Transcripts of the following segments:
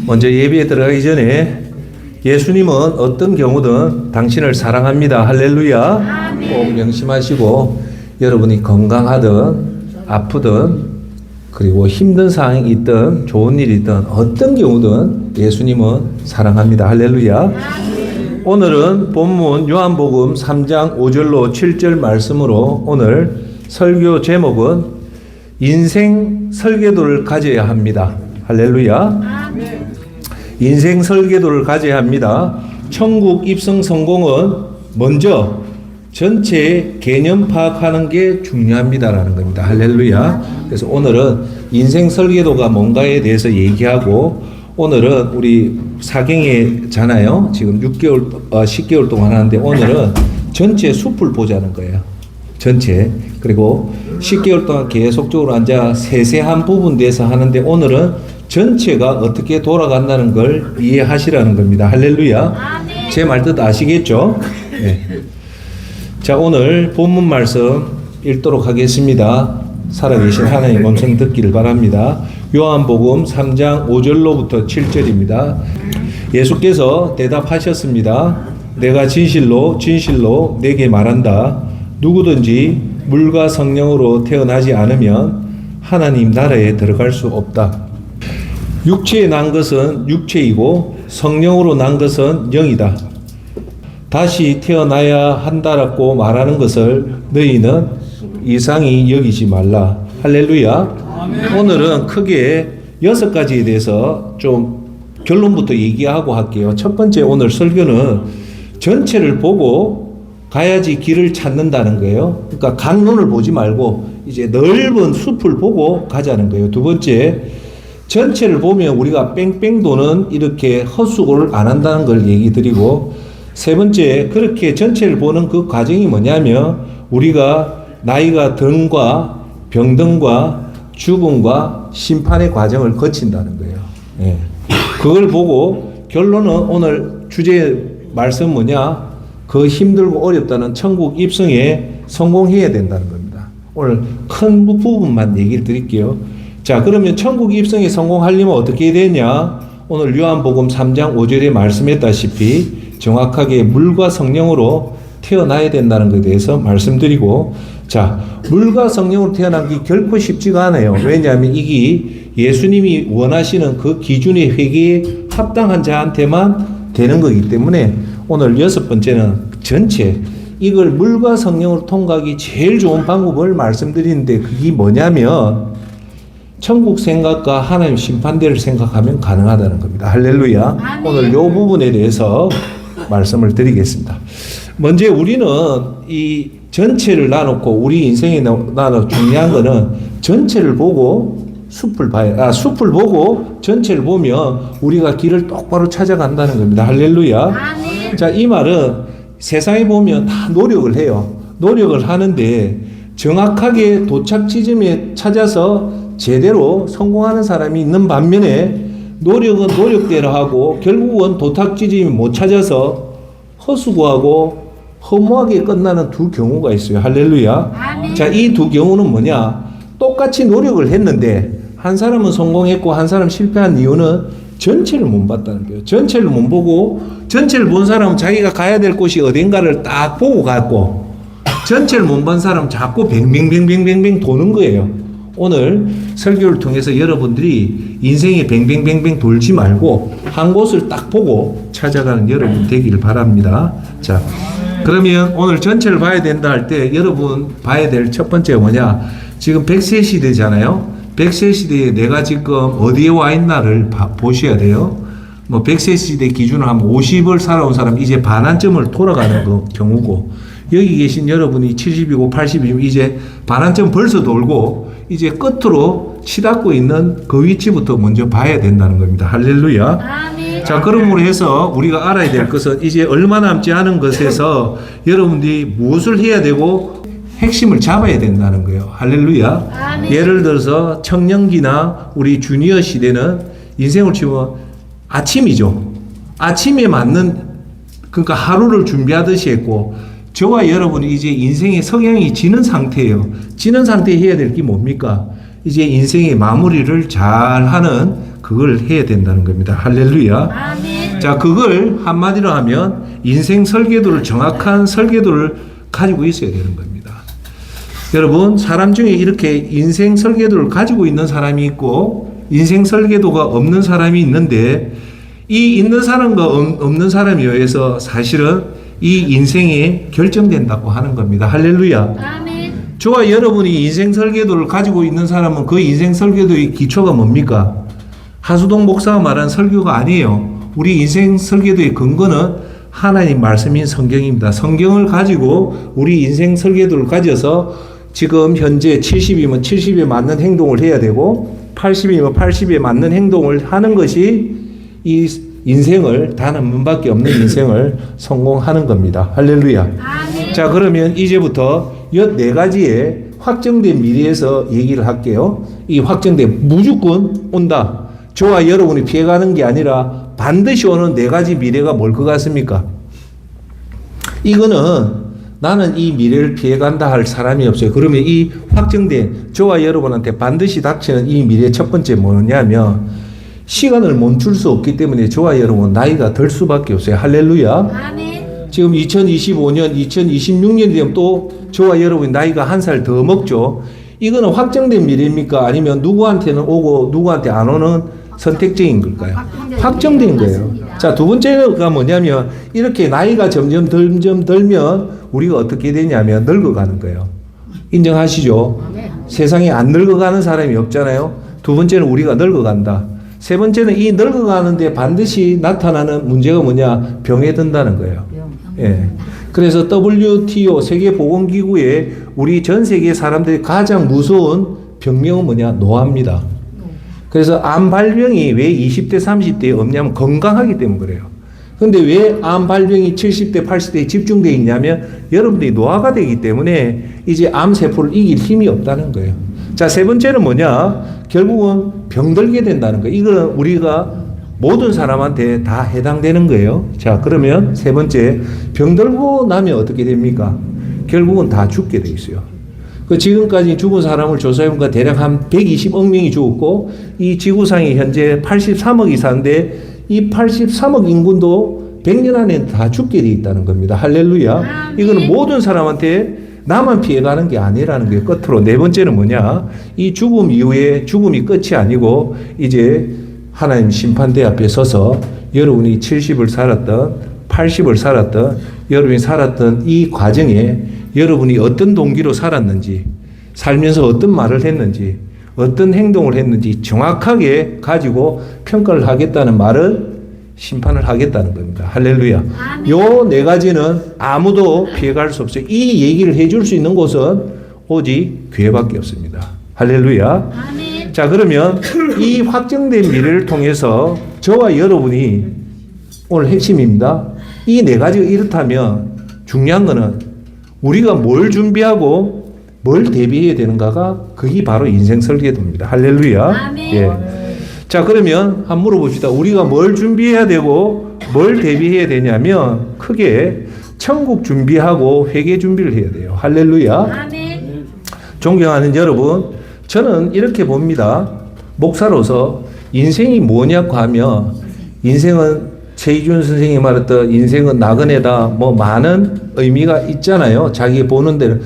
먼저 예배에 들어가기 전에 예수님은 어떤 경우든 당신을 사랑합니다. 할렐루야. 꼭 명심하시고 여러분이 건강하든 아프든 그리고 힘든 상황이 있든 좋은 일이 있든 어떤 경우든 예수님은 사랑합니다. 할렐루야. 오늘은 본문 요한복음 3장 5절로 7절 말씀으로 오늘 설교 제목은 인생 설계도를 가져야 합니다. 할렐루야. 인생 설계도를 가져야 합니다. 천국 입성 성공은 먼저 전체 개념 파악하는 게 중요합니다라는 겁니다. 할렐루야. 그래서 오늘은 인생 설계도가 뭔가에 대해서 얘기하고 오늘은 우리 사경회잖아요. 지금 10개월 동안 하는데 오늘은 전체 숲을 보자는 거예요. 전체. 그리고 10개월 동안 계속적으로 앉아 세세한 부분 대해서 하는데 오늘은 전체가 어떻게 돌아간다는 걸 이해하시라는 겁니다. 할렐루야. 제 말 뜻 아시겠죠? 네. 자, 오늘 본문 말씀 읽도록 하겠습니다. 살아계신 하나님 음성 듣기를 바랍니다. 요한복음 3장 5절로부터 7절입니다. 예수께서 대답하셨습니다. 내가 진실로 진실로 내게 말한다. 누구든지 물과 성령으로 태어나지 않으면 하나님 나라에 들어갈 수 없다. 육체에 난 것은 육체이고 성령으로 난 것은 영이다. 다시 태어나야 한다라고 말하는 것을 너희는 이상히 여기지 말라. 할렐루야. 오늘은 크게 6가지에 대해서 좀 결론부터 얘기하고 할게요. 첫 번째 오늘 설교는 전체를 보고 가야지 길을 찾는다는 거예요. 그러니까 강론을 보지 말고 이제 넓은 숲을 보고 가자는 거예요. 두 번째, 전체를 보면 우리가 뺑뺑 도는 이렇게 헛수고를 안 한다는 걸 얘기 드리고, 세 번째, 그렇게 전체를 보는 그 과정이 뭐냐면 우리가 나이가 듦과 병듦과 죽음과 심판의 과정을 거친다는 거예요. 예. 그걸 보고 결론은 오늘 주제 말씀 뭐냐? 그 힘들고 어렵다는 천국 입성에 성공해야 된다는 겁니다. 오늘 큰 부분만 얘기를 드릴게요. 자, 그러면 천국 입성에 성공하려면 어떻게 해야 되냐? 오늘 요한복음 3장 5절에 말씀했다시피 정확하게 물과 성령으로 태어나야 된다는 것에 대해서 말씀드리고, 자, 물과 성령으로 태어난 게 결코 쉽지가 않아요. 왜냐하면 이게 예수님이 원하시는 그 기준의 회개에 합당한 자한테만 되는 거기 때문에 오늘 6번째는 전체 이걸 물과 성령으로 통과하기 제일 좋은 방법을 말씀드리는데 그게 뭐냐면 천국 생각과 하나님 심판대를 생각하면 가능하다는 겁니다. 할렐루야. 오늘 이 부분에 대해서 말씀을 드리겠습니다. 먼저 우리는 이 전체를 나놓고 우리 인생에 나눠 중요한 거는 전체를 보고 숲을 숲을 보고 전체를 보면 우리가 길을 똑바로 찾아간다는 겁니다. 할렐루야. 자, 이 말은 세상에 보면 다 노력을 해요. 노력을 하는데 정확하게 도착 지점에 찾아서 제대로 성공하는 사람이 있는 반면에 노력은 노력대로 하고 결국은 도착 지점이 못 찾아서 헛수고하고 허무하게 끝나는 두 경우가 있어요. 할렐루야. 자, 이 두 경우는 뭐냐? 똑같이 노력을 했는데 한 사람은 성공했고 한 사람은 실패한 이유는 전체를 못 봤다는 거예요. 전체를 못 보고, 전체를 본 사람은 자기가 가야 될 곳이 어딘가를 딱 보고 갔고, 전체를 못 본 사람은 자꾸 뱅뱅뱅뱅뱅뱅 도는 거예요. 오늘 설교를 통해서 여러분들이 인생에 뱅뱅뱅뱅 돌지 말고 한 곳을 딱 보고 찾아가는 여러분 되기를 바랍니다. 자, 그러면 오늘 전체를 봐야 된다 할 때 여러분 봐야 될 첫 번째가 뭐냐? 지금 100세 시대잖아요. 100세 시대에 내가 지금 어디에 와 있나를 보셔야 돼요. 뭐 100세 시대 기준으로 하면 50을 살아온 사람 이제 반환점을 돌아가는 경우고, 여기 계신 여러분이 70이고 80이면 이제 반환점 벌써 돌고 이제 끝으로 치닫고 있는 그 위치부터 먼저 봐야 된다는 겁니다. 할렐루야. 아멘. 자, 그러므로 해서 우리가 알아야 될 것은 이제 얼마 남지 않은 것에서 여러분들이 무엇을 해야 되고 핵심을 잡아야 된다는 거예요. 할렐루야. 아멘. 예를 들어서 청년기나 우리 주니어 시대는 인생을 치면 아침이죠. 아침에 맞는, 그러니까 하루를 준비하듯이 했고, 저와 여러분이 이제 인생의 성향이 지는 상태예요. 지는 상태에 해야 될 게 뭡니까? 이제 인생의 마무리를 잘 하는 그걸 해야 된다는 겁니다. 할렐루야. 아멘. 자, 그걸 한마디로 하면 인생 설계도를, 정확한 설계도를 가지고 있어야 되는 겁니다. 여러분, 사람 중에 이렇게 인생 설계도를 가지고 있는 사람이 있고 인생 설계도가 없는 사람이 있는데, 이 있는 사람과 없는 사람에 의해서 사실은 이 인생이 결정된다고 하는 겁니다. 할렐루야. 아멘. 저와 여러분이 인생 설계도를 가지고 있는 사람은 그 인생 설계도의 기초가 뭡니까? 하수동 목사가 말한 설교가 아니에요. 우리 인생 설계도의 근거는 하나님 말씀인 성경입니다. 성경을 가지고 우리 인생 설계도를 가져서 지금 현재 70이면 70에 맞는 행동을 해야 되고 80이면 80에 맞는 행동을 하는 것이 이 인생을, 단 한 번밖에 없는 인생을 성공하는 겁니다. 할렐루야. 아멘. 자, 그러면 이제부터 네 가지의 확정된 미래에서 얘기를 할게요. 이 확정된 무조건 온다. 저와 여러분이 피해가는 게 아니라 반드시 오는 네 가지 미래가 뭘 것 같습니까? 이거는 나는 이 미래를 피해간다 할 사람이 없어요. 그러면 이 확정된 저와 여러분한테 반드시 닥치는 이 미래의 첫 번째 뭐냐면, 시간을 멈출 수 없기 때문에 저와 여러분 나이가 들 수밖에 없어요. 할렐루야. 아멘. 지금 2025년, 2026년이 되면 또 저와 여러분 나이가 한 살 더 먹죠. 이거는 확정된 미래입니까? 아니면 누구한테는 오고 누구한테 안 오는 선택적인 걸까요? 확정된 거예요. 자, 두 번째가 뭐냐면, 이렇게 나이가 점점 들면 우리가 어떻게 되냐면 늙어가는 거예요. 인정하시죠? 세상에 안 늙어가는 사람이 없잖아요. 두 번째는 우리가 늙어간다. 세 번째는 이 늙어가는데 반드시 나타나는 문제가 뭐냐? 병에 든다는 거예요. 예. 그래서 WTO 세계보건기구에 우리 전 세계 사람들이 가장 무서운 병명은 뭐냐? 노화입니다. 그래서 암 발병이 왜 20대, 30대에 없냐면 건강하기 때문에 그래요. 근데 왜 암 발병이 70대, 80대에 집중되어 있냐면 여러분들이 노화가 되기 때문에 이제 암 세포를 이길 힘이 없다는 거예요. 자, 세 번째는 뭐냐? 결국은 병들게 된다는 거예요. 이거는 우리가 모든 사람한테 다 해당되는 거예요. 자, 그러면 세 번째, 병들고 나면 어떻게 됩니까? 결국은 다 죽게 돼 있어요. 그 지금까지 죽은 사람을 조사해보니까 대략 한 120억 명이 죽었고, 이 지구상에 현재 83억이 사는데 이 83억 인구도 100년 안에 다 죽게 돼 있다는 겁니다. 할렐루야. 이거는 모든 사람한테 나만 피해가는 게 아니라는 게 끝으로. 네 번째는 뭐냐? 이 죽음 이후에 죽음이 끝이 아니고 이제 하나님 심판대 앞에 서서 여러분이 70을 살았던 80을 살았던 여러분이 살았던 이 과정에 여러분이 어떤 동기로 살았는지, 살면서 어떤 말을 했는지, 어떤 행동을 했는지 정확하게 가지고 평가를 하겠다는 말을, 심판을 하겠다는 겁니다. 할렐루야. 요 네 가지는 아무도 피해갈 수 없어요. 이 얘기를 해줄 수 있는 곳은 오직 교회밖에 없습니다. 할렐루야. 아멘. 자, 그러면 이 확정된 미래를 통해서 저와 여러분이, 오늘 핵심입니다. 이 네 가지가 이렇다면 중요한 거는 우리가 뭘 준비하고 뭘 대비해야 되는가가, 그게 바로 인생 설계도입니다. 할렐루야. 아멘. 예. 자, 그러면 한번 물어봅시다. 우리가 뭘 준비해야 되고 뭘 대비해야 되냐면 크게 천국 준비하고 회개 준비를 해야 돼요. 할렐루야. 아멘. 존경하는 여러분, 저는 이렇게 봅니다. 목사로서 인생이 뭐냐고 하면, 인생은 최희준 선생님이 말했던 인생은 나그네다, 뭐 많은 의미가 있잖아요. 자기 보는 대로.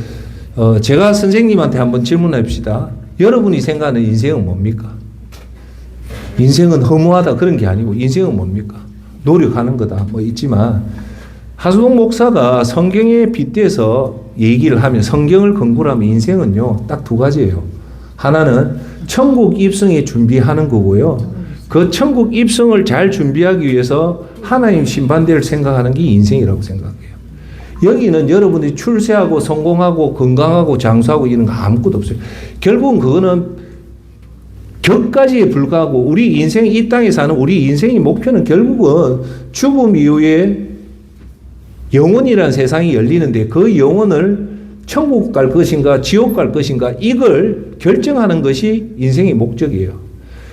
제가 선생님한테 한번 질문해 봅시다. 여러분이 생각하는 인생은 뭡니까? 인생은 허무하다 그런 게 아니고 인생은 뭡니까? 노력하는 거다 뭐 있지만, 하수동 목사가 성경에 빗대서 얘기를 하면, 성경을 근거로 하면 인생은요 딱 두 가지예요. 하나는 천국 입성에 준비하는 거고요, 그 천국 입성을 잘 준비하기 위해서 하나님 심판대를 생각하는 게 인생이라고 생각해요. 여기는 여러분이 출세하고 성공하고 건강하고 장수하고 이런 거 아무것도 없어요. 결국은 그거는 격까지에 불과하고, 우리 인생, 이 땅에 사는 우리 인생의 목표는 결국은 죽음 이후에 영원이라는 세상이 열리는데, 그 영혼을 천국 갈 것인가 지옥 갈 것인가 이걸 결정하는 것이 인생의 목적이에요.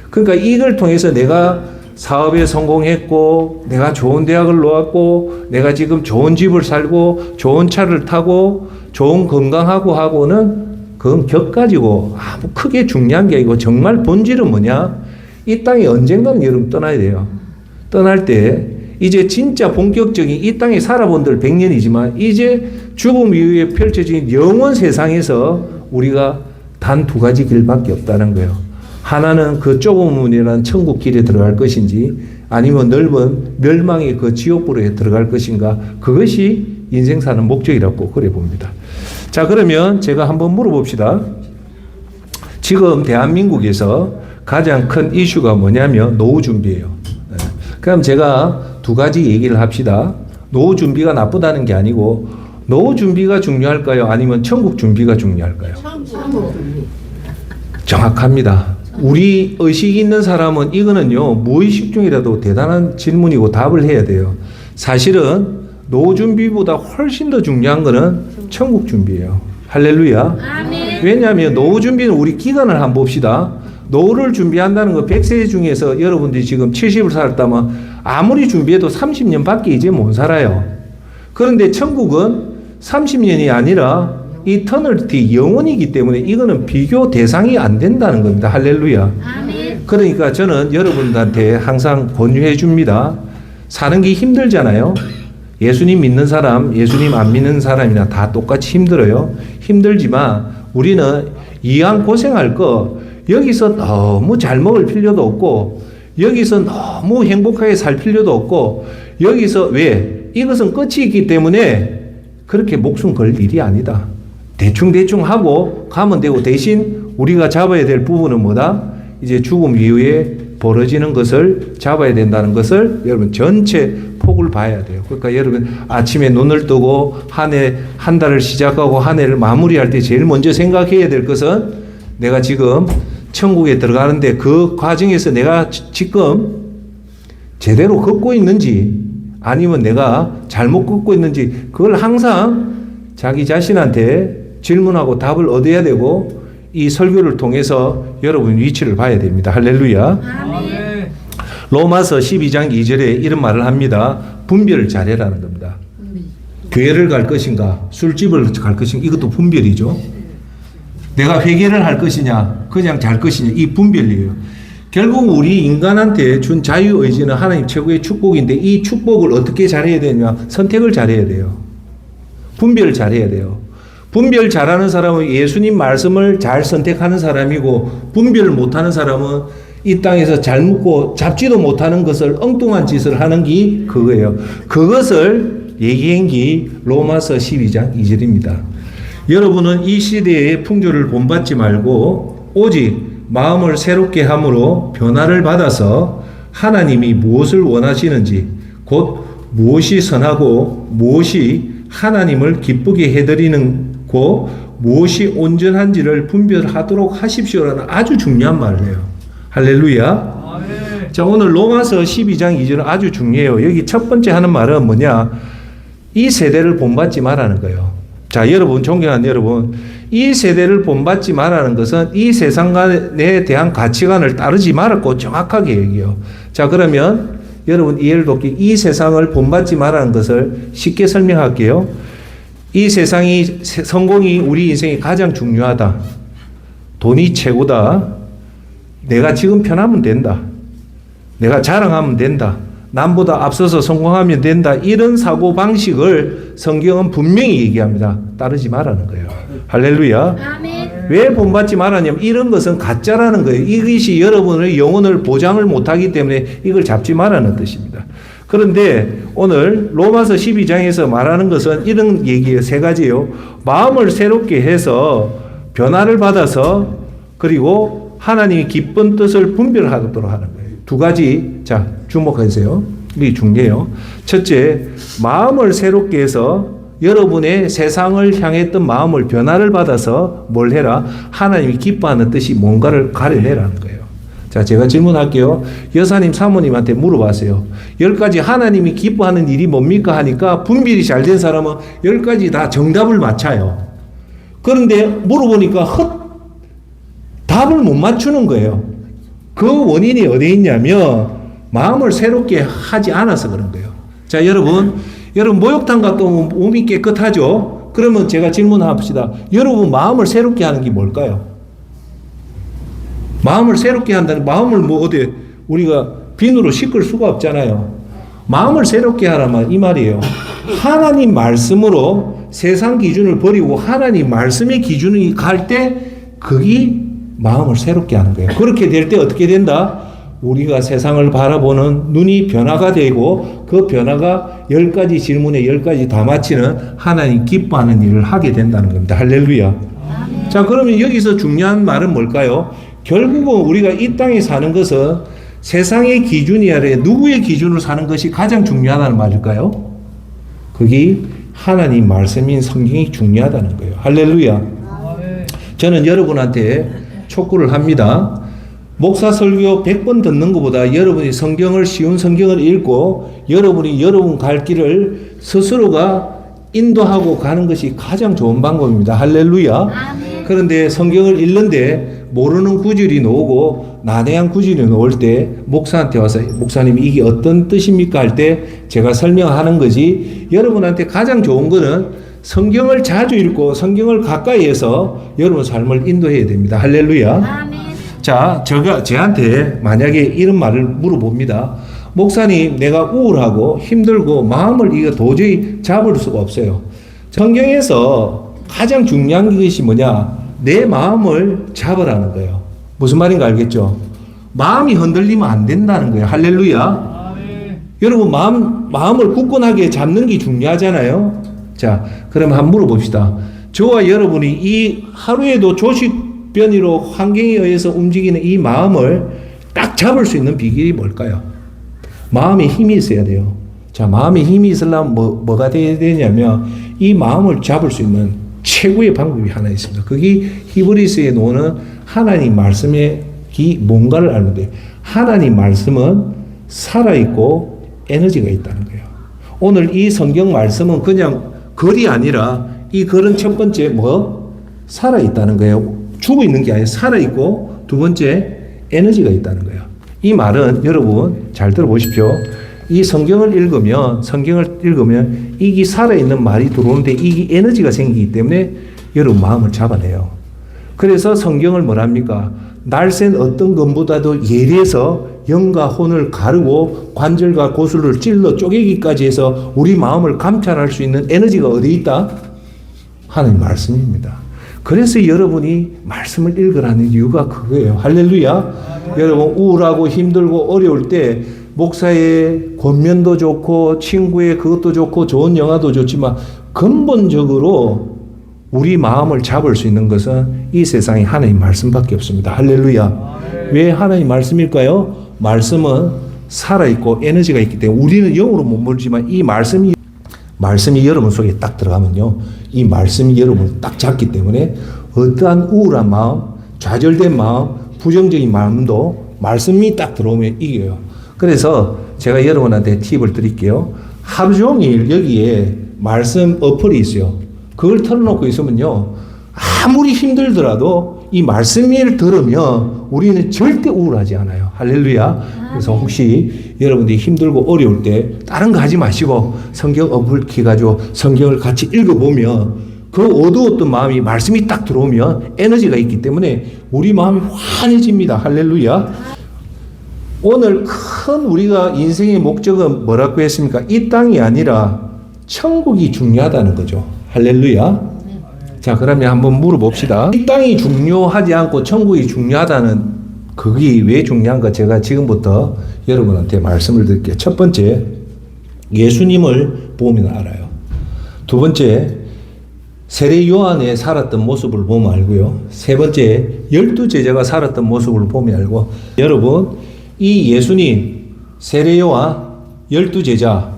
그러니까 이걸 통해서 내가 사업에 성공했고, 내가 좋은 대학을 나왔고, 내가 지금 좋은 집을 살고 좋은 차를 타고 좋은 건강하고 하고는 그건 격가지고 아무 크게 중요한 게 아니고 정말 본질은 뭐냐? 이 땅에 언젠가는 여러분 떠나야 돼요. 떠날 때 이제 진짜 본격적인 이 땅에 살아본들 100년이지만 이제 죽음 이후에 펼쳐진 영원 세상에서 우리가 단 두 가지 길밖에 없다는 거예요. 하나는 그 좁은 문이라는 천국 길에 들어갈 것인지 아니면 넓은 멸망의 그 지옥불에 들어갈 것인가, 그것이 인생 사는 목적이라고 그래 봅니다. 자, 그러면 제가 한번 물어봅시다. 지금 대한민국에서 가장 큰 이슈가 뭐냐면 노후 준비예요. 그럼 제가 두 가지 얘기를 합시다. 노후 준비가 나쁘다는 게 아니고 노후 준비가 중요할까요? 아니면 천국 준비가 중요할까요? 천국 준비. 정확합니다. 우리 의식 있는 사람은 이거는요, 무의식 중이라도 대단한 질문이고 답을 해야 돼요. 사실은 노후 준비보다 훨씬 더 중요한 거는 천국 준비예요. 할렐루야. 아멘. 왜냐하면 노후 준비는 우리 기간을 한번 봅시다. 노후를 준비한다는 거 100세 중에서 여러분들이 지금 70을 살았다면 아무리 준비해도 30년밖에 이제 못 살아요. 그런데 천국은 30년이 아니라 이터널티, 영원이기 때문에 이거는 비교 대상이 안 된다는 겁니다. 할렐루야. 아멘. 그러니까 저는 여러분들한테 항상 권유해 줍니다. 사는 게 힘들잖아요. 예수님 믿는 사람, 예수님 안 믿는 사람이나 다 똑같이 힘들어요. 힘들지만 우리는 이왕 고생할 거 여기서 너무 잘 먹을 필요도 없고 여기서 너무 행복하게 살 필요도 없고 여기서 왜? 이것은 끝이 있기 때문에 그렇게 목숨 걸 일이 아니다. 대충 하고 가면 되고, 대신 우리가 잡아야 될 부분은 뭐다? 이제 죽음 이후에 벌어지는 것을 잡아야 된다는 것을 여러분 전체 폭을 봐야 돼요. 그러니까 여러분 아침에 눈을 뜨고 한 달을 시작하고 한 해를 마무리할 때 제일 먼저 생각해야 될 것은 내가 지금 천국에 들어가는데 그 과정에서 내가 지금 제대로 걷고 있는지 아니면 내가 잘못 걷고 있는지, 그걸 항상 자기 자신한테 질문하고 답을 얻어야 되고, 이 설교를 통해서 여러분 위치를 봐야 됩니다. 할렐루야. 아멘. 로마서 12장 2절에 이런 말을 합니다. 분별을 잘해라는 겁니다. 교회를 갈 것인가, 술집을 갈 것인가, 이것도 분별이죠. 내가 회개를 할 것이냐, 그냥 잘 것이냐, 이 분별이에요. 결국 우리 인간한테 준 자유의지는 하나님 최고의 축복인데, 이 축복을 어떻게 잘해야 되냐? 선택을 잘해야 돼요. 분별을 잘해야 돼요. 분별 잘하는 사람은 예수님 말씀을 잘 선택하는 사람이고, 분별을 못하는 사람은 이 땅에서 잘 묻고 잡지도 못하는 것을 엉뚱한 짓을 하는 게 그거예요. 그것을 얘기한 게 로마서 12장 2절입니다. 여러분은 이 시대의 풍조를 본받지 말고 오직 마음을 새롭게 함으로 변화를 받아서 하나님이 무엇을 원하시는지, 곧 무엇이 선하고 무엇이 하나님을 기쁘게 해드리는 고 무엇이 온전한지를 분별하도록 하십시오라는 아주 중요한 말을 해요. 할렐루야. 아멘. 자, 오늘 로마서 12장 2절은 아주 중요해요. 여기 첫 번째 하는 말은 뭐냐? 이 세대를 본받지 말라는 거예요. 자, 여러분, 존경하는 여러분, 이 세대를 본받지 말라는 것은 이 세상에 대한 가치관을 따르지 말았고 정확하게 얘기해요. 자, 그러면 여러분 이해를 돕기, 이 세상을 본받지 말라는 것을 쉽게 설명할게요. 이 세상이, 성공이 우리 인생에 가장 중요하다. 돈이 최고다. 내가 지금 편하면 된다. 내가 자랑하면 된다. 남보다 앞서서 성공하면 된다. 이런 사고방식을 성경은 분명히 얘기합니다. 따르지 말라는 거예요. 할렐루야. 아멘. 왜 본받지 말았냐면 이런 것은 가짜라는 거예요. 이것이 여러분의 영혼을 보장을 못하기 때문에 이걸 잡지 말라는 뜻입니다. 그런데 오늘 로마서 12장에서 말하는 것은 이런 얘기예요. 세 가지예요. 마음을 새롭게 해서 변화를 받아서 그리고 하나님의 기쁜 뜻을 분별하도록 하는 거예요. 두 가지. 자, 주목하세요. 이게 중요해요. 첫째, 마음을 새롭게 해서 여러분의 세상을 향했던 마음을 변화를 받아서 뭘 해라? 하나님이 기뻐하는 뜻이 뭔가를 가려내라는 거예요. 자, 제가 질문할게요. 여사님, 사모님한테 물어봤어요. 10가지 하나님이 기뻐하는 일이 뭡니까? 하니까 분별이 잘 된 사람은 10가지 다 정답을 맞춰요. 그런데 물어보니까 답을 못 맞추는 거예요. 그 원인이 어디에 있냐면 마음을 새롭게 하지 않아서 그런 거예요. 자, 여러분 목욕탕 갔다 오면 몸이 깨끗하죠? 그러면 제가 질문합시다. 여러분 마음을 새롭게 하는 게 뭘까요? 마음을 새롭게 한다는, 마음을 뭐 어디 우리가 비누로 씻을 수가 없잖아요. 마음을 새롭게 하라면 이 말이에요. 하나님 말씀으로 세상 기준을 버리고 하나님 말씀의 기준이 갈 때 그게 마음을 새롭게 하는 거예요. 그렇게 될 때 어떻게 된다? 우리가 세상을 바라보는 눈이 변화가 되고 그 변화가 10가지 질문에 10가지 다 맞히는 하나님 기뻐하는 일을 하게 된다는 겁니다. 할렐루야. 자, 그러면 여기서 중요한 말은 뭘까요? 결국은 우리가 이 땅에 사는 것은 세상의 기준이 아니라 누구의 기준으로 사는 것이 가장 중요하다는 말일까요? 그게 하나님 말씀인 성경이 중요하다는 거예요. 할렐루야. 저는 여러분한테 촉구를 합니다. 목사 설교 100번 듣는 것보다 여러분이 성경을 쉬운 성경을 읽고 여러분이 여러분 갈 길을 스스로가 인도하고 가는 것이 가장 좋은 방법입니다. 할렐루야. 그런데 성경을 읽는데 모르는 구절이 나오고 난해한 구절이 나올 때 목사한테 와서 목사님 이게 어떤 뜻입니까? 할 때 제가 설명하는 거지, 여러분한테 가장 좋은 거는 성경을 자주 읽고 성경을 가까이 해서 여러분 삶을 인도해야 됩니다. 할렐루야. 자, 저한테 만약에 이런 말을 물어봅니다. 목사님, 내가 우울하고 힘들고 마음을 이거 도저히 잡을 수가 없어요. 성경에서 가장 중요한 것이 뭐냐? 내 마음을 잡으라는 거예요. 무슨 말인가 알겠죠? 마음이 흔들리면 안 된다는 거예요. 할렐루야. 여러분, 마음을 굳건하게 잡는 게 중요하잖아요. 자, 그럼 한번 물어봅시다. 저와 여러분이 이 하루에도 조직변이로 환경에 의해서 움직이는 이 마음을 딱 잡을 수 있는 비결이 뭘까요? 마음에 힘이 있어야 돼요. 자, 마음에 힘이 있으려면 뭐가 돼야 되냐면 이 마음을 잡을 수 있는 최고의 방법이 하나 있습니다. 그게 히브리서에 나오는 하나님 말씀의 뭔가를 알면 돼요. 하나님 말씀은 살아있고 에너지가 있다는 거예요. 오늘 이 성경 말씀은 그냥 글이 아니라 이 글은 첫 번째 살아있다는 거예요. 죽어 있는 게 아니라 살아있고 두 번째 에너지가 있다는 거예요. 이 말은 여러분 잘 들어보십시오. 이 성경을 읽으면 이게 살아있는 말이 들어오는데 이게 에너지가 생기기 때문에 여러분 마음을 잡아내요. 그래서 성경을 뭐랍니까? 날쌘 어떤 것보다도 예리해서 영과 혼을 가르고 관절과 고수를 찔러 쪼개기까지 해서 우리 마음을 감찰할 수 있는 에너지가 어디 있다? 하나님 말씀입니다. 그래서 여러분이 말씀을 읽으라는 이유가 그거예요. 할렐루야. 여러분 우울하고 힘들고 어려울 때 목사의 권면도 좋고 친구의 그것도 좋고 좋은 영화도 좋지만 근본적으로 우리 마음을 잡을 수 있는 것은 이 세상에 하나님 말씀밖에 없습니다. 할렐루야. 왜 하나님 말씀일까요? 말씀은 살아있고 에너지가 있기 때문에 우리는 영으로 못 모르지만 이 말씀이 여러분 속에 딱 들어가면요. 이 말씀이 여러분을 딱 잡기 때문에 어떠한 우울한 마음, 좌절된 마음, 부정적인 마음도 말씀이 딱 들어오면 이겨요. 그래서 제가 여러분한테 팁을 드릴게요. 하루 종일 여기에 말씀 어플이 있어요. 그걸 틀어놓고 있으면요. 아무리 힘들더라도 이 말씀을 들으면 우리는 절대 우울하지 않아요. 할렐루야. 그래서 혹시 여러분들이 힘들고 어려울 때 다른 거 하지 마시고 성경 어플 켜가지고 성경을 같이 읽어보면 그 어두웠던 마음이 말씀이 딱 들어오면 에너지가 있기 때문에 우리 마음이 환해집니다. 할렐루야. 오늘 큰 우리가 인생의 목적은 뭐라고 했습니까? 이 땅이 아니라 천국이 중요하다는 거죠. 할렐루야. 자, 그러면 한번 물어봅시다. 이 땅이 중요하지 않고 천국이 중요하다는 그게 왜 중요한가 제가 지금부터 여러분한테 말씀을 드릴게요. 첫 번째, 예수님을 보면 알아요. 두 번째, 세례 요한에 살았던 모습을 보면 알고요. 세 번째, 12제자가 살았던 모습을 보면 알고, 여러분 이 예수님, 세례 요한, 12제자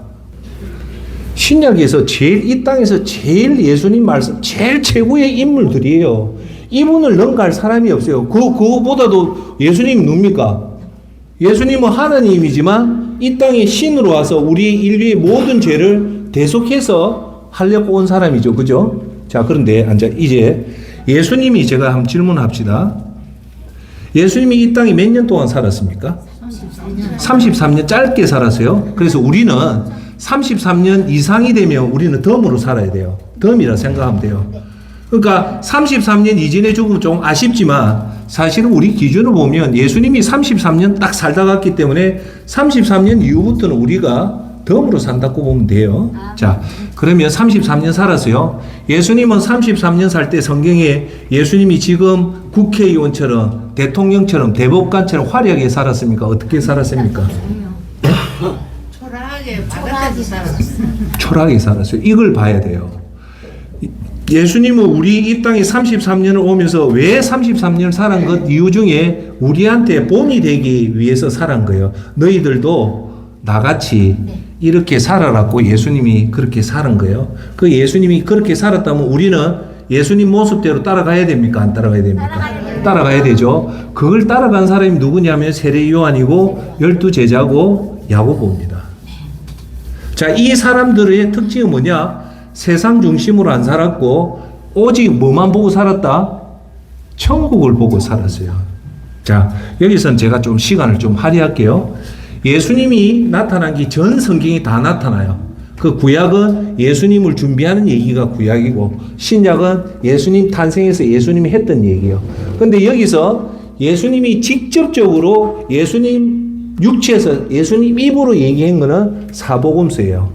신약에서 이 땅에서 제일 예수님 말씀, 제일 최고의 인물들이에요. 이분을 능가할 사람이 없어요. 그거보다도 예수님이 누굽니까? 예수님은 하나님이지만 이 땅에 신으로 와서 우리 인류의 모든 죄를 대속해서 하려고 온 사람이죠. 그죠? 자, 그런데 이제 예수님이 제가 한번 질문합시다. 예수님이 이 땅에 몇 년 동안 살았습니까? 33년 짧게 살았어요. 그래서 우리는 33년 이상이 되면 우리는 덤으로 살아야 돼요. 덤이라 생각하면 돼요. 그러니까 33년 이전에 죽으면 좀 아쉽지만 사실은 우리 기준으로 보면 예수님이 33년 딱 살다 갔기 때문에 33년 이후부터는 우리가 덤으로 산다고 보면 돼요. 자, 그러면 33년 살았어요. 예수님은 33년 살 때 성경에 예수님이 지금 국회의원처럼 대통령처럼 대법관처럼 화려하게 살았습니까? 어떻게 살았습니까? 초라하게 바닥에서 살았어요. 초라하게 살았어요. 이걸 봐야 돼요. 예수님은 우리 이 땅에 33년을 오면서 왜 33년을 살은 것 이유 중에 우리한테 본이 되기 위해서 살은 거예요. 너희들도 나같이 이렇게 살아라고 예수님이 그렇게 살은 거예요. 그 예수님이 그렇게 살았다면 우리는 예수님 모습대로 따라가야 됩니까? 안 따라가야 됩니까? 따라가야 되죠. 그걸 따라간 사람이 누구냐면 세례 요한이고 12제자고 야고보입니다. 자, 이 사람들의 특징은 뭐냐? 세상 중심으로 안 살았고 오직 뭐만 보고 살았다? 천국을 보고 살았어요. 자, 여기서는 제가 좀 시간을 좀 할애할게요. 예수님이 나타난 게 전 성경이 다 나타나요. 그 구약은 예수님을 준비하는 얘기가 구약이고 신약은 예수님 탄생에서 예수님이 했던 얘기예요. 근데 여기서 예수님이 직접적으로 예수님 육체에서 예수님 입으로 얘기한 거는 사복음서예요.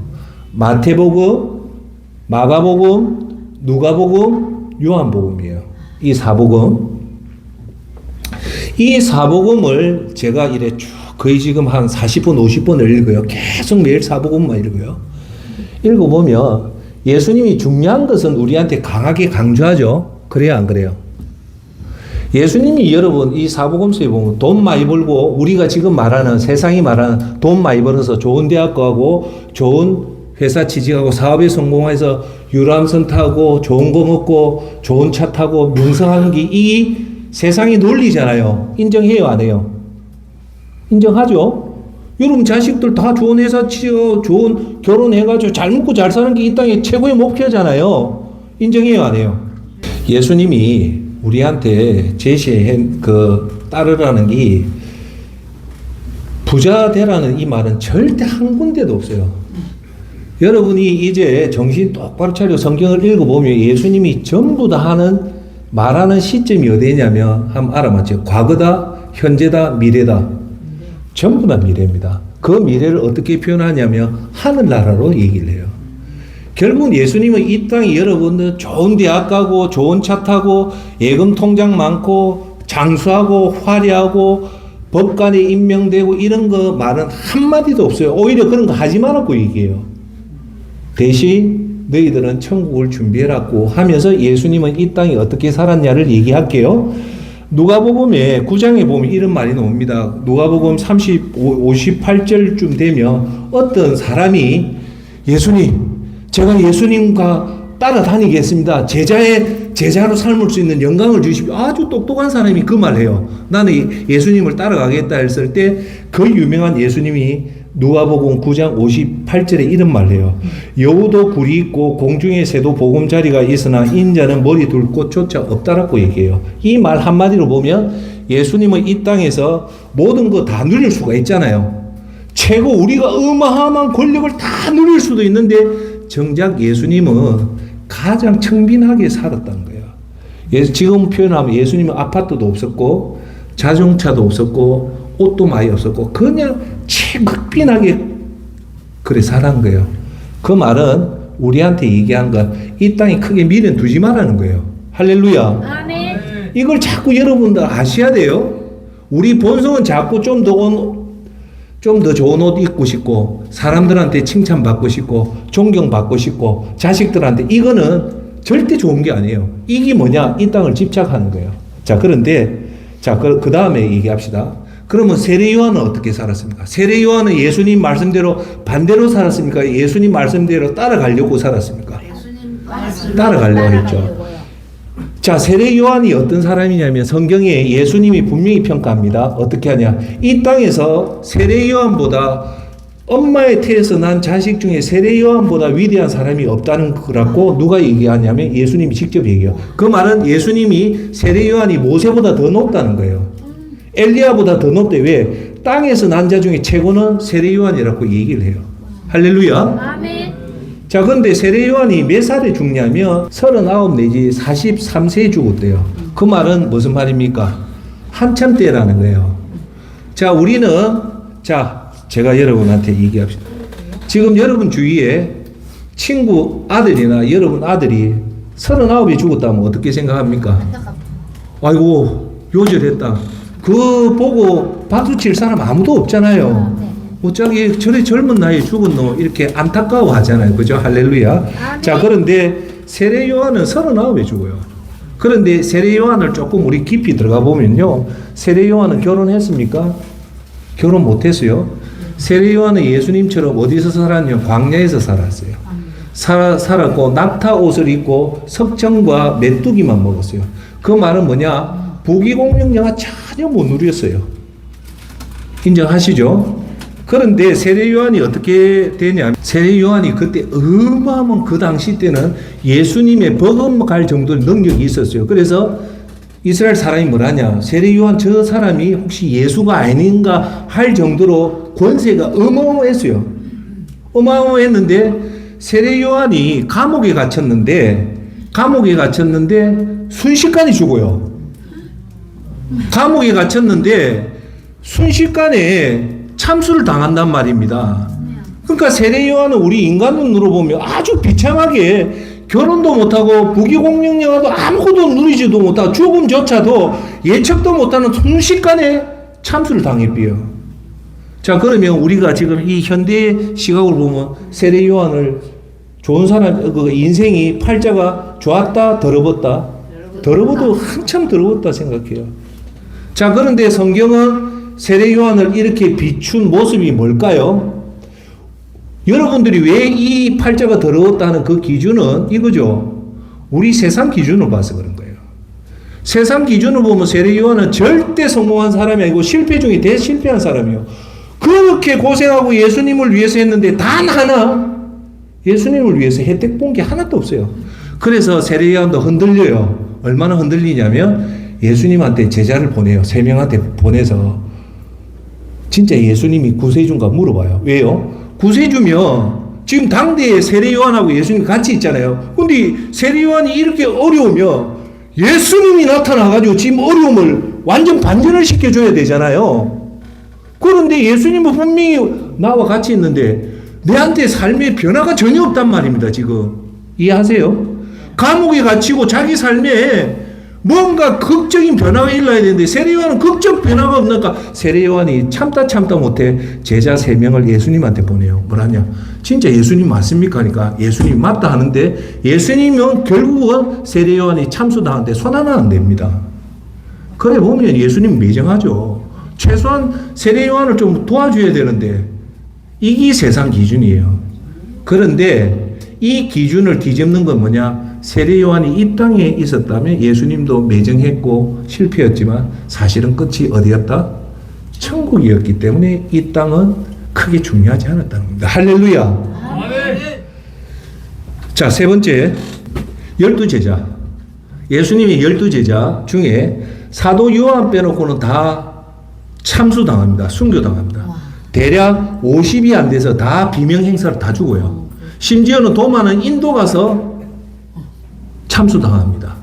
마태복음, 마가복음, 누가복음, 요한복음이에요. 이 사복음. 이 사복음을 제가 이래 쭉 거의 지금 한 40번, 50번을 읽어요. 계속 매일 사복음만 읽어요. 읽어보면 예수님이 중요한 것은 우리한테 강하게 강조하죠. 그래요, 안 그래요? 예수님이 여러분 이 사복음서에 보면 돈 많이 벌고 우리가 지금 말하는 세상이 말하는 돈 많이 벌어서 좋은 대학 가고 좋은 회사 취직하고 사업에 성공해서 유람선 타고 좋은 거 먹고 좋은 차 타고 명성하는 게 이 세상의 논리잖아요. 인정해요, 안 해요? 인정하죠? 여러분 자식들 다 좋은 회사 취업, 좋은 결혼해가지고 잘 먹고 잘 사는 게 이 땅의 최고의 목표잖아요. 인정해요, 안 해요? 예수님이 우리한테 제시한 따르라는 게 부자 되라는 이 말은 절대 한 군데도 없어요. 여러분이 이제 정신 똑바로 차리고 성경을 읽어보면 예수님이 전부 다 말하는 시점이 어디냐면 한번 알아맞죠. 과거다, 현재다, 미래다. 전부 다 미래입니다. 그 미래를 어떻게 표현하냐면 하늘나라로 얘기를 해요. 결국은 예수님은 이 땅에 여러분들 좋은 대학 가고 좋은 차 타고 예금 통장 많고 장수하고 화려하고 법관에 임명되고 이런 거 말은 한마디도 없어요. 오히려 그런 거 하지 말라고 얘기해요. 대신 너희들은 천국을 준비해라고 하면서 예수님은 이 땅에 어떻게 살았냐를 얘기할게요. 누가복음에 9장에 보면 이런 말이 나옵니다. 누가복음 58절쯤 되면 어떤 사람이 예수님, 제가 예수님과 따라다니겠습니다. 제자로 삶을 수 있는 영광을 주십시오. 아주 똑똑한 사람이 그 말해요. 나는 예수님을 따라가겠다 했을 때 그 유명한 예수님이 누가복음 9장 58절에 이런 말해요. 여우도 굴이 있고 공중의 새도 보금자리가 있으나 인자는 머리 둘 곳조차 없다라고 얘기해요. 이 말 한마디로 보면 예수님은 이 땅에서 모든 거 다 누릴 수가 있잖아요. 최고 우리가 어마어마한 권력을 다 누릴 수도 있는데 정작 예수님은 가장 청빈하게 살았다는 거예요. 지금 표현하면 예수님은 아파트도 없었고 자동차도 없었고 옷도 많이 없었고 그냥 최극빈하게 그래 살은 거예요. 그 말은 우리한테 얘기한 건 이 땅에 크게 미련 두지 말라는 거예요. 할렐루야. 아멘. 이걸 자꾸 여러분들 아셔야 돼요. 우리 본성은 자꾸 좀 더 좋은 옷 입고 싶고 사람들한테 칭찬받고 싶고 존경받고 싶고 자식들한테 이거는 절대 좋은 게 아니에요. 이게 뭐냐? 이 땅을 집착하는 거예요. 자, 그런데 그 다음에 얘기합시다. 그러면 세례 요한은 어떻게 살았습니까? 세례 요한은 예수님 말씀대로 반대로 살았습니까? 예수님 말씀대로 따라가려고 살았습니까? 예수님 말씀 따라가려고 했죠. 자, 세례 요한이 어떤 사람이냐면 성경에 예수님이 분명히 평가합니다. 어떻게 하냐? 이 땅에서 세례 요한보다 엄마의 태에서 난 자식 중에 세례 요한보다 위대한 사람이 없다는 거라고 누가 얘기하냐면 예수님이 직접 얘기해요. 그 말은 예수님이 세례 요한이 모세보다 더 높다는 거예요. 엘리야보다 더 높대. 왜? 땅에서 난 자 중에 최고는 세례 요한이라고 얘기를 해요. 할렐루야. 아멘. 자, 근데 세례 요한이 몇 살에 죽냐면 39 내지 43세에 죽었대요. 그 말은 무슨 말입니까? 한참 때라는 거예요. 자, 우리는 제가 여러분한테 얘기합시다. 지금 여러분 주위에 친구 아들이나 여러분 아들이 39에 죽었다면 어떻게 생각합니까? 아이고, 요절했다. 그 보고 박수칠 사람 아무도 없잖아요. 어쩌기 저래 젊은 나이에 죽은 놈 이렇게 안타까워 하잖아요. 그죠? 할렐루야. 자, 그런데 세례 요한은 39에 죽어요. 그런데 세례 요한을 조금 우리 깊이 들어가 보면요. 세례 요한은 결혼했습니까? 결혼 못했어요. 세례 요한은 예수님처럼 어디서 살았냐? 광야에서 살았어요. 살았고 낙타 옷을 입고 석정과 메뚜기만 먹었어요. 그 말은 뭐냐? 부귀공명령을 전혀 못 누렸어요. 인정하시죠? 그런데 세례 요한이 어떻게 되냐? 세례 요한이 그때 어마어마한 그 당시 때는 예수님의 버금갈 정도의 능력이 있었어요. 그래서 이스라엘 사람이 뭐라냐? 세례 요한 저 사람이 혹시 예수가 아닌가 할 정도로 권세가 어마어마했어요. 어마어마했는데 세례 요한이 감옥에 갇혔는데 순식간에 죽어요. 감옥에 갇혔는데 순식간에 참수를 당한단 말입니다. 그러니까 세례 요한은 우리 인간 눈으로 보면 아주 비참하게 결혼도 못하고 부귀공명령도 아무것도 누리지도 못하고 죽음조차도 예측도 못하는 순식간에 참수를 당했대요. 자, 그러면 우리가 지금 이 현대 시각으로 보면 세례 요한을 좋은 사람, 그 인생이 팔자가 좋았다, 더럽었다? 더럽어도 한참 더럽었다 생각해요. 자, 그런데 성경은 세례 요한을 이렇게 비춘 모습이 뭘까요? 여러분들이 왜 이 팔자가 더러웠다는 그 기준은 이거죠. 우리 세상 기준으로 봐서 그런 거예요. 세상 기준으로 보면 세례 요한은 절대 성공한 사람이 아니고 실패 중에 대실패한 사람이에요. 그렇게 고생하고 예수님을 위해서 했는데 단 하나 예수님을 위해서 혜택 본 게 하나도 없어요. 그래서 세례 요한도 흔들려요. 얼마나 흔들리냐면 예수님한테 제자를 보내요. 3명한테 보내서 진짜 예수님이 구세주인가 물어봐요. 왜요? 구세주면 지금 당대에 세례 요한하고 예수님 같이 있잖아요. 근데 세례 요한이 이렇게 어려우면 예수님이 나타나가지고 지금 어려움을 완전 반전을 시켜줘야 되잖아요. 그런데 예수님은 분명히 나와 같이 있는데 내한테 삶의 변화가 전혀 없단 말입니다. 지금 이해하세요? 감옥에 갇히고 자기 삶에 뭔가 극적인 변화가 일어나야 되는데 세례 요한은 극적 변화가 없으니까 세례 요한이 참다 못해 제자 3명을 예수님한테 보내요. 뭐라냐? 진짜 예수님 맞습니까? 하니까 예수님 맞다 하는데 예수님은 결국은 세례 요한이 참수당하는데 손 하나 안 댑니다. 그래 보면 예수님 매정하죠. 최소한 세례 요한을 좀 도와줘야 되는데 이게 세상 기준이에요. 그런데 이 기준을 뒤집는 건 뭐냐? 세례 요한이 이 땅에 있었다면 예수님도 매정했고 실패였지만 사실은 끝이 어디였다? 천국이었기 때문에 이 땅은 크게 중요하지 않았다는 겁니다. 할렐루야. 아멘. 자, 3번째 12제자. 예수님의 12제자 중에 사도 요한 빼놓고는 다 참수당합니다. 순교당합니다. 대략 50이 안 돼서 다 비명 행사를 다 죽어요. 심지어는 도마는 인도 가서 참수당합니다.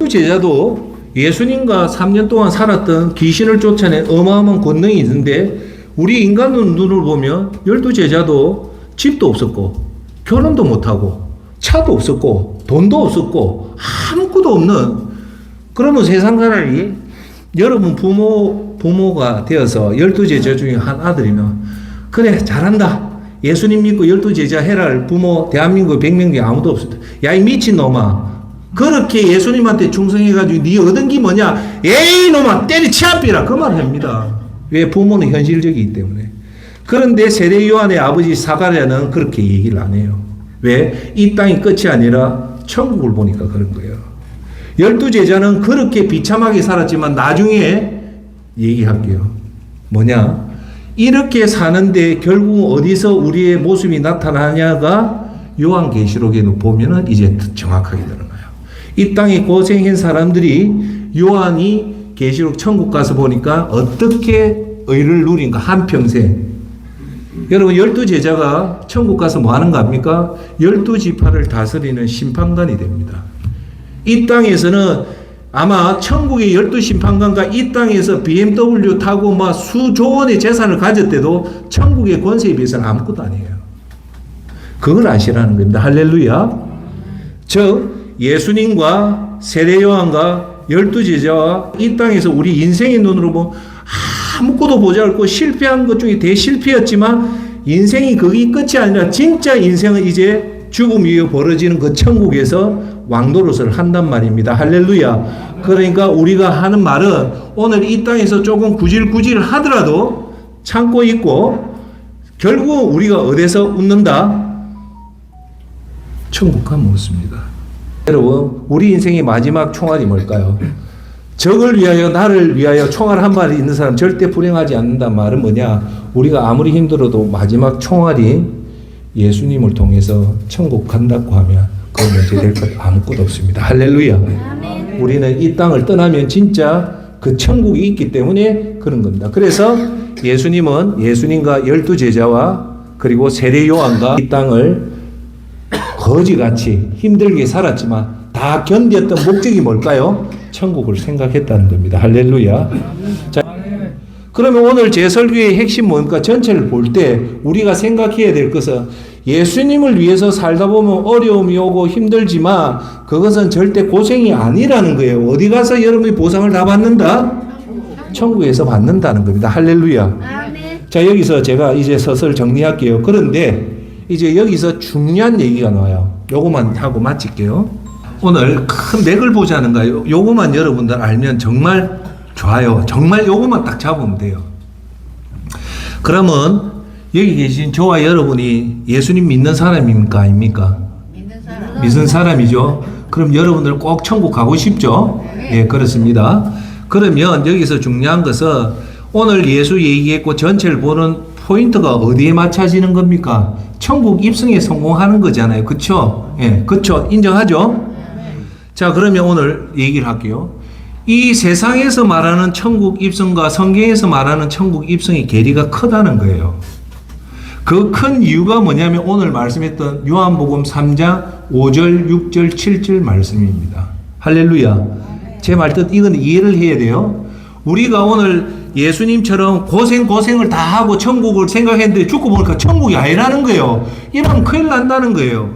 제자도 예수님과 3년 동안 살았던 귀신을 쫓아낸 어마어마한 권능이 있는데 우리 인간 눈으로 보면 12제자도 집도 없었고 결혼도 못하고 차도 없었고 돈도 없었고 아무것도 없는 그러면 세상 사람이 여러분 부모가 되어서 12제자 중에 한 아들이면 그래 잘한다. 예수님 믿고 12제자 해랄 부모 대한민국 100명 중에 아무도 없었다. 야 이 미친놈아. 그렇게 예수님한테 충성해가지고 네 얻은 게 뭐냐? 에이 놈아 때리치아삐라 그 말 합니다. 왜? 부모는 현실적이기 때문에. 그런데 세례 요한의 아버지 사가랴는 그렇게 얘기를 안 해요. 왜? 이 땅이 끝이 아니라 천국을 보니까 그런 거예요. 12제자는 그렇게 비참하게 살았지만 나중에 얘기할게요. 뭐냐? 이렇게 사는데 결국 어디서 우리의 모습이 나타나냐가 요한계시록에 보면은 이제 정확하게 드러나요. 이 땅에 고생한 사람들이 요한이 계시록 천국 가서 보니까 어떻게 의를 누린가 한평생 여러분 12제자가 천국 가서 뭐 하는 거 압니까? 12지파를 다스리는 심판관이 됩니다. 이 땅에서는 아마 천국의 12심판관과 이 땅에서 BMW 타고 막 수조 원의 재산을 가졌대도 천국의 권세에 비해서는 아무것도 아니에요. 그걸 아시라는 겁니다. 할렐루야. 즉 예수님과 세례요한과 12제자와 이 땅에서 우리 인생의 눈으로 보면 아무것도 보잘않고 실패한 것 중에 대실패였지만 인생이 거기 끝이 아니라 진짜 인생은 이제 죽음 위에 벌어지는 그 천국에서 왕노릇을 한단 말입니다. 할렐루야. 그러니까 우리가 하는 말은 오늘 이 땅에서 조금 구질구질 하더라도 참고 있고 결국 우리가 어디서 웃는다? 천국 가면 웃습니다. 여러분 우리 인생의 마지막 총알이 뭘까요? 적을 위하여 나를 위하여 총알 한 발이 있는 사람 절대 불행하지 않는다 말은 뭐냐? 우리가 아무리 힘들어도 마지막 총알이 예수님을 통해서 천국 간다고 하면 그 문제 될 것 아무것도 없습니다. 할렐루야. 아멘. 우리는 이 땅을 떠나면 진짜 그 천국이 있기 때문에 그런 겁니다. 그래서 예수님은 예수님과 12제자와 그리고 세례 요한과 이 땅을 거지같이 힘들게 살았지만 다 견뎠던 목적이 뭘까요? 천국을 생각했다는 겁니다. 할렐루야. 자, 그러면 오늘 제 설교의 핵심 뭡니까? 전체를 볼 때 우리가 생각해야 될 것은 예수님을 위해서 살다 보면 어려움이 오고 힘들지만 그것은 절대 고생이 아니라는 거예요. 어디 가서 여러분이 보상을 다 받는다? 천국에서 받는다는 겁니다. 할렐루야. 아멘. 자, 여기서 제가 이제 서설 정리할게요. 그런데 이제 여기서 중요한 얘기가 나와요. 요거만 하고 마칠게요. 오늘 큰 맥을 보자는 거예요. 요거만 여러분들 알면 정말 좋아요. 정말 요거만 딱 잡으면 돼요. 그러면 여기 계신 저와 여러분이 예수님 믿는 사람입니까? 아닙니까? 믿는 사람이죠. 그럼 여러분들 꼭 천국 가고 싶죠? 예, 그렇습니다. 그러면 여기서 중요한 것은 오늘 예수 얘기했고 전체를 보는 포인트가 어디에 맞춰지는 겁니까? 천국 입성에 성공하는 거잖아요. 그쵸? 예, 그쵸? 인정하죠? 자, 그러면 오늘 얘기를 할게요. 이 세상에서 말하는 천국 입성과 성경에서 말하는 천국 입성의 괴리가 크다는 거예요. 그 큰 이유가 뭐냐면 오늘 말씀했던 요한복음 3장 5절, 6절, 7절 말씀입니다. 할렐루야. 제 말 뜻 이건 이해를 해야 돼요. 우리가 오늘 예수님처럼 고생을 다 하고 천국을 생각했는데 죽고 보니까 천국이 아니라는 거예요. 이러면 큰일 난다는 거예요.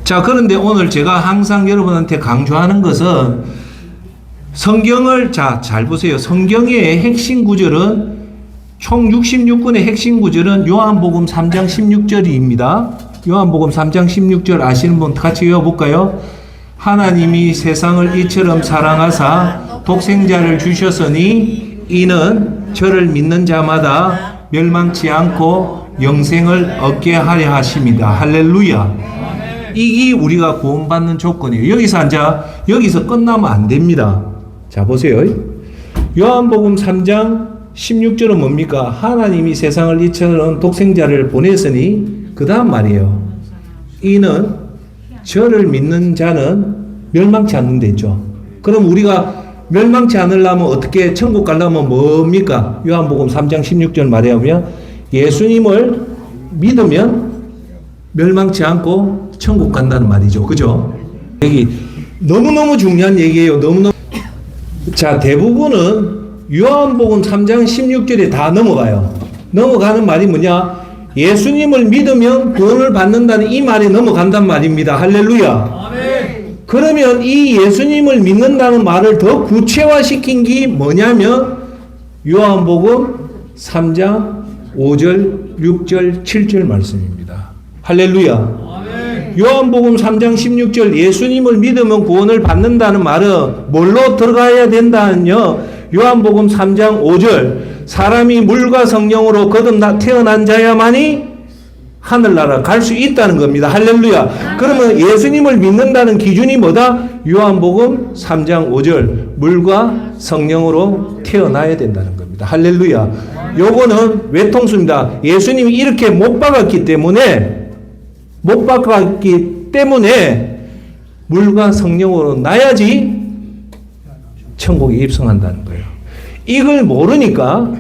자, 그런데 오늘 제가 항상 여러분한테 강조하는 것은 성경을 잘 보세요. 성경의 핵심 구절은 총 66권의 핵심 구절은 요한복음 3장 16절입니다. 요한복음 3장 16절 아시는 분 같이 외워볼까요? 하나님이 세상을 이처럼 사랑하사 독생자를 주셨으니 이는 저를 믿는 자마다 멸망치 않고 영생을 얻게 하려 하심이다. 할렐루야. 이게 우리가 구원받는 조건이에요. 여기서 끝나면 안 됩니다. 자, 보세요. 요한복음 3장 16절은 뭡니까? 하나님이 세상을 이처럼 독생자를 보냈으니 그 다음 말이에요. 이는 저를 믿는 자는 멸망치 않는데 있죠. 그럼 우리가 멸망치 않으려면 어떻게 천국 가려면 뭡니까? 요한복음 3장 16절 말하면 예수님을 믿으면 멸망치 않고 천국 간다는 말이죠. 그죠? 여기 너무너무 중요한 얘기예요. 자, 대부분은 요한복음 3장 16절에 다 넘어가요. 넘어가는 말이 뭐냐? 예수님을 믿으면 구원을 받는다는 이 말에 넘어간단 말입니다. 할렐루야. 아멘. 그러면 이 예수님을 믿는다는 말을 더 구체화시킨 게 뭐냐면 요한복음 3장 5절, 6절, 7절 말씀입니다. 할렐루야. 아멘. 요한복음 3장 16절 예수님을 믿으면 구원을 받는다는 말은 뭘로 들어가야 된다는요? 요한복음 3장 5절 사람이 물과 성령으로 거듭나 태어난 자야만이 하늘나라 갈 수 있다는 겁니다. 할렐루야. 그러면 예수님을 믿는다는 기준이 뭐다? 요한복음 3장 5절 물과 성령으로 태어나야 된다는 겁니다. 할렐루야. 요거는 외통수입니다. 예수님이 이렇게 못 박았기 때문에 물과 성령으로 나야지 천국에 입성한다는 거예요. 이걸 모르니까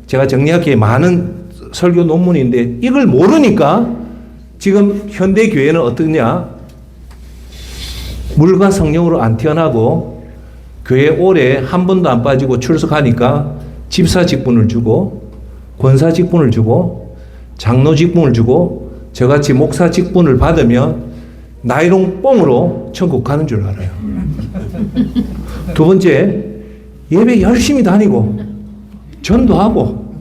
제가 정리하기에 많은 설교 논문인데 이걸 모르니까 지금 현대 교회는 어떠냐? 물과 성령으로 안 태어나고 교회 오래 한 번도 안 빠지고 출석하니까 집사 직분을 주고 권사 직분을 주고 장로 직분을 주고 저같이 목사 직분을 받으면 나이롱 뽕으로 천국 가는 줄 알아요. 두 번째, 예배 열심히 다니고 전도하고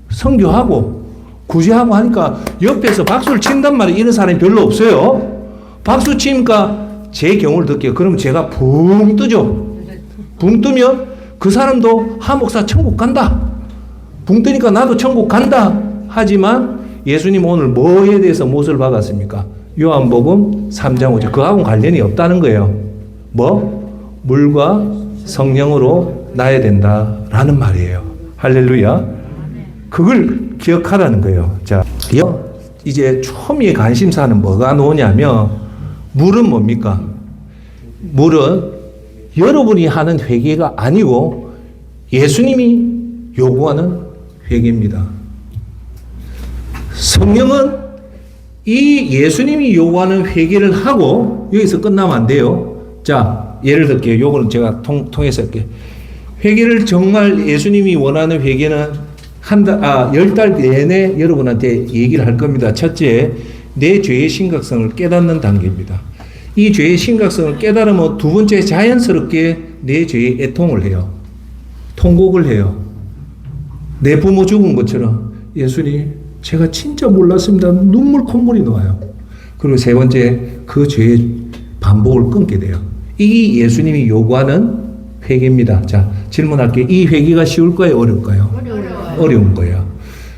선교하고 구제하고 하니까 옆에서 박수를 친단 말이에요. 이런 사람이 별로 없어요. 박수 치니까 제 경우를 듣게요. 그럼 제가 붕 뜨죠. 붕 뜨면 그 사람도 하목사 천국 간다. 붕 뜨니까 나도 천국 간다. 하지만 예수님 오늘 뭐에 대해서 못을 박았습니까? 요한복음 3장 5절. 그하고는 관련이 없다는 거예요. 뭐? 물과 성령으로 나야 된다라는 말이에요. 할렐루야. 그걸 기억하라는 거예요. 자, 이제 초미의 관심사는 뭐가 나오냐면 물은 뭡니까? 물은 여러분이 하는 회개가 아니고 예수님이 요구하는 회개입니다. 성령은 이 예수님이 요구하는 회개를 하고 여기서 끝나면 안 돼요. 자, 예를 들게요. 요거는 제가 통해서 할게요. 회개를 정말 예수님이 원하는 회개는 10달 내내 여러분한테 얘기를 할 겁니다. 첫째, 내 죄의 심각성을 깨닫는 단계입니다. 이 죄의 심각성을 깨달으면 두 번째, 자연스럽게 내 죄의 애통을 해요. 통곡을 해요. 내 부모 죽은 것처럼 예수님, 제가 진짜 몰랐습니다. 눈물 콧물이 나와요. 그리고 세 번째, 그 죄의 반복을 끊게 돼요. 이 예수님이 요구하는 회개입니다. 자, 질문할게요. 이 회개가 쉬울까요? 어려울까요? 어려운 거예요.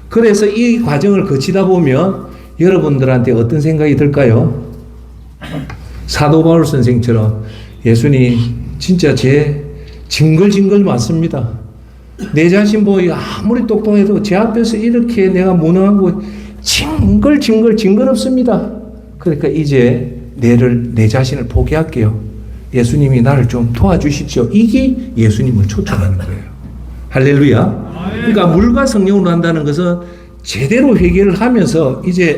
그래서 이 과정을 거치다 보면 여러분들한테 어떤 생각이 들까요? 사도 바울 선생처럼 예수님 진짜 제 징글징글 맞습니다. 내 자신 보고 아무리 똑똑해도 제 앞에서 이렇게 내가 무능하고 징글징글징그럽습니다. 그러니까 이제 내 자신을 포기할게요. 예수님이 나를 좀 도와주십시오. 이게 예수님을 초청하는 거예요. 할렐루야. 그러니까 물과 성령으로 한다는 것은 제대로 회개를 하면서 이제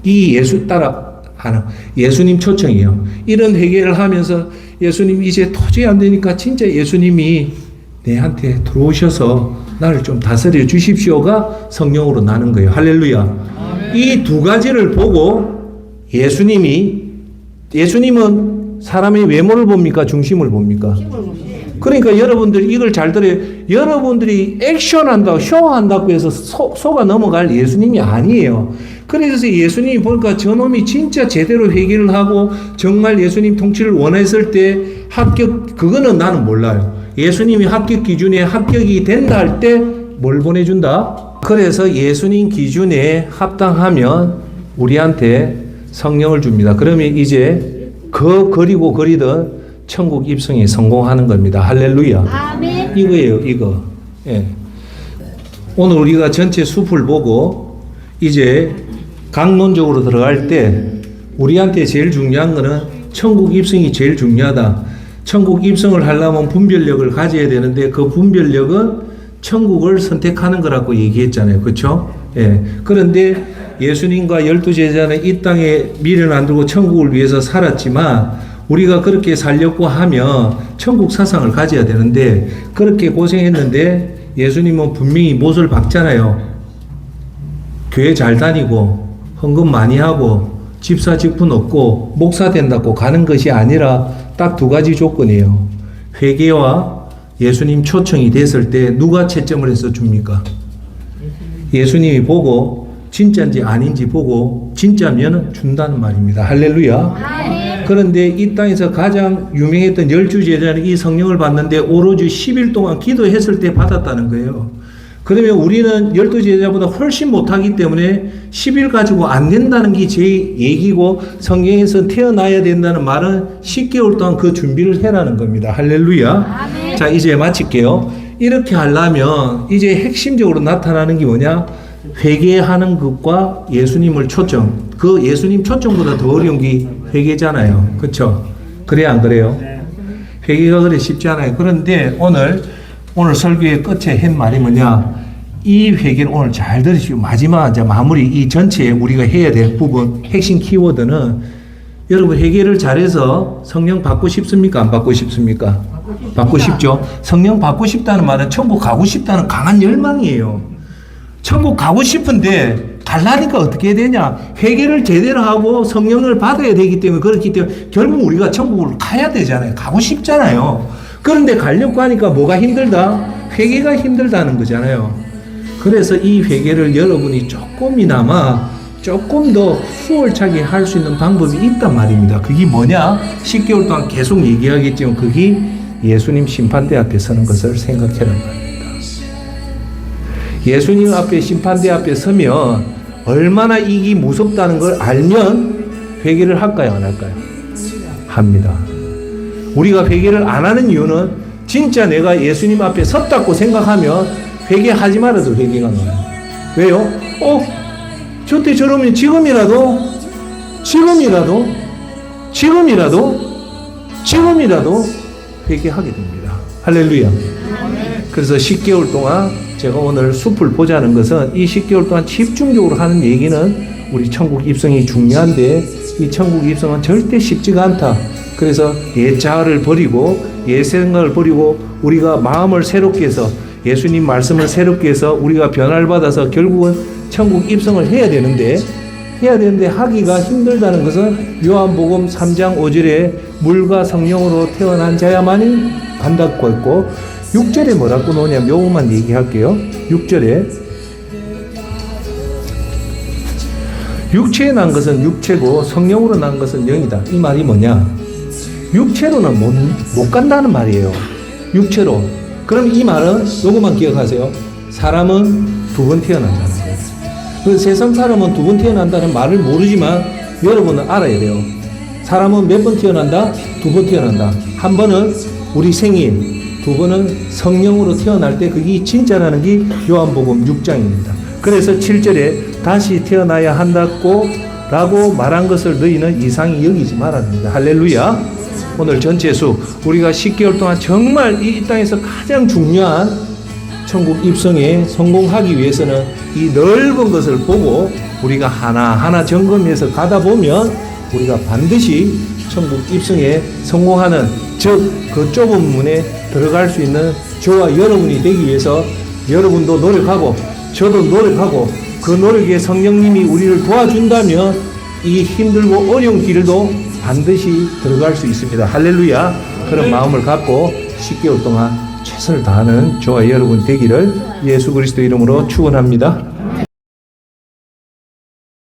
이 예수 따라 하는 예수님 초청이에요. 이런 회개를 하면서 예수님 이제 도저히 안 되니까 진짜 예수님이 내한테 들어오셔서 나를 좀 다스려 주십시오가 성령으로 나는 거예요. 할렐루야. 이 두 가지를 보고 예수님은 사람의 외모를 봅니까? 중심을 봅니까? 그러니까 여러분들이 이걸 잘 들어요. 여러분들이 액션한다고 쇼한다고 해서 속아 넘어갈 예수님이 아니에요. 그래서 예수님이 보니까 저놈이 진짜 제대로 회개를 하고 정말 예수님 통치를 원했을 때 그거는 나는 몰라요. 예수님이 합격 기준에 합격이 된다 할 때 뭘 보내준다? 그래서 예수님 기준에 합당하면 우리한테 성령을 줍니다. 그러면 이제 거리고 거리든 천국 입성에 성공하는 겁니다. 할렐루야. 아멘. 이거예요, 이거. 예. 오늘 우리가 전체 숲을 보고 이제 강론적으로 들어갈 때 우리한테 제일 중요한 거는 천국 입성이 제일 중요하다. 천국 입성을 하려면 분별력을 가져야 되는데 그 분별력은 천국을 선택하는 거라고 얘기했잖아요. 그렇죠? 예. 그런데 예수님과 12제자는 이 땅에 미련 안 두고 천국을 위해서 살았지만 우리가 그렇게 살려고 하면 천국 사상을 가져야 되는데 그렇게 고생했는데 예수님은 분명히 못을 박잖아요. 교회 잘 다니고 헌금 많이 하고 집사 직분 얻고 목사 된다고 가는 것이 아니라 딱 두 가지 조건이에요. 회개와 예수님 초청이 됐을 때 누가 채점을 해서 줍니까? 예수님이 보고 진짜인지 아닌지 보고 진짜면 준다는 말입니다. 할렐루야. 그런데 이 땅에서 가장 유명했던 12제자는 이 성령을 받는데 오로지 10일 동안 기도했을 때 받았다는 거예요. 그러면 우리는 12제자보다 훨씬 못하기 때문에 10일 가지고 안 된다는 게 제 얘기고 성경에서 태어나야 된다는 말은 10개월 동안 그 준비를 해라는 겁니다. 할렐루야. 아멘. 자, 이제 마칠게요. 이렇게 하려면 이제 핵심적으로 나타나는 게 뭐냐? 회개하는 것과 예수님을 초청. 그 예수님 초청보다 더 어려운 게 회개잖아요. 그렇죠? 그래야 안 그래요? 회개가 그래 쉽지 않아요. 그런데 오늘 설교의 끝에 한 말이 뭐냐? 이 회개를 오늘 잘 들으시고 마지막 이제 마무리 이 전체에 우리가 해야 될 부분 핵심 키워드는 여러분 회개를 잘해서 성령 받고 싶습니까? 안 받고 싶습니까? 받고 싶죠. 성령 받고 싶다는 말은 천국 가고 싶다는 강한 열망이에요. 천국 가고 싶은데 갈라니까 어떻게 해야 되냐? 회개를 제대로 하고 성령을 받아야 되기 때문에 그렇기 때문에 결국 우리가 천국을 가야 되잖아요. 가고 싶잖아요. 그런데 가려고 하니까 뭐가 힘들다? 회개가 힘들다는 거잖아요. 그래서 이 회개를 여러분이 조금 더 수월차게 할 수 있는 방법이 있단 말입니다. 그게 뭐냐? 10개월 동안 계속 얘기하겠지만 그게 예수님 심판대 앞에 서는 것을 생각해란 말입니다. 예수님 앞에 심판대 앞에 서면 얼마나 이게 무섭다는 걸 알면 회개를 할까요? 안 할까요? 합니다. 우리가 회개를 안 하는 이유는 진짜 내가 예수님 앞에 섰다고 생각하면 회개하지 말아도 회개가 나와요. 왜요? 저때 저러면 지금이라도 회개하게 됩니다. 할렐루야. 그래서 10개월 동안 제가 오늘 숲을 보자는 것은 이 10개월 동안 집중적으로 하는 얘기는 우리 천국 입성이 중요한데 이 천국 입성은 절대 쉽지가 않다. 그래서 옛 자아를 버리고 옛 생각을 버리고 우리가 마음을 새롭게 해서 예수님 말씀을 새롭게 해서 우리가 변화를 받아서 결국은 천국 입성을 해야 되는데 하기가 힘들다는 것은 요한복음 3장 5절에 물과 성령으로 태어난 자야만이 간다고 했고 6절에 뭐라고 나오냐면 요것만 얘기할게요. 6절에 육체에 난 것은 육체고 성령으로 난 것은 영이다. 이 말이 뭐냐? 육체로는 못 간다는 말이에요. 육체로. 그럼 이 말은 요것만 기억하세요. 사람은 두 번 태어난다는 거예요. 그 세상 사람은 두 번 태어난다는 말을 모르지만 여러분은 알아야 돼요. 사람은 몇 번 태어난다? 두 번 태어난다. 한 번은 우리 생일, 두 번은 성령으로 태어날 때 그게 진짜라는 게 요한복음 6장입니다. 그래서 7절에 다시 태어나야 한다고 라고 말한 것을 너희는 이상히 여기지 말아야 됩니다. 할렐루야. 오늘 전체 수 우리가 10개월 동안 정말 이 땅에서 가장 중요한 천국 입성에 성공하기 위해서는 이 넓은 것을 보고 우리가 하나하나 점검해서 가다 보면 우리가 반드시 천국 입성에 성공하는 즉 그 좁은 문에 들어갈 수 있는 저와 여러분이 되기 위해서 여러분도 노력하고 저도 노력하고 그 노력에 성령님이 우리를 도와준다면 이 힘들고 어려운 길도 반드시 들어갈 수 있습니다. 할렐루야. 그런 마음을 갖고 10개월 동안 최선을 다하는 저와 여러분 되기를 예수 그리스도 이름으로 축원합니다.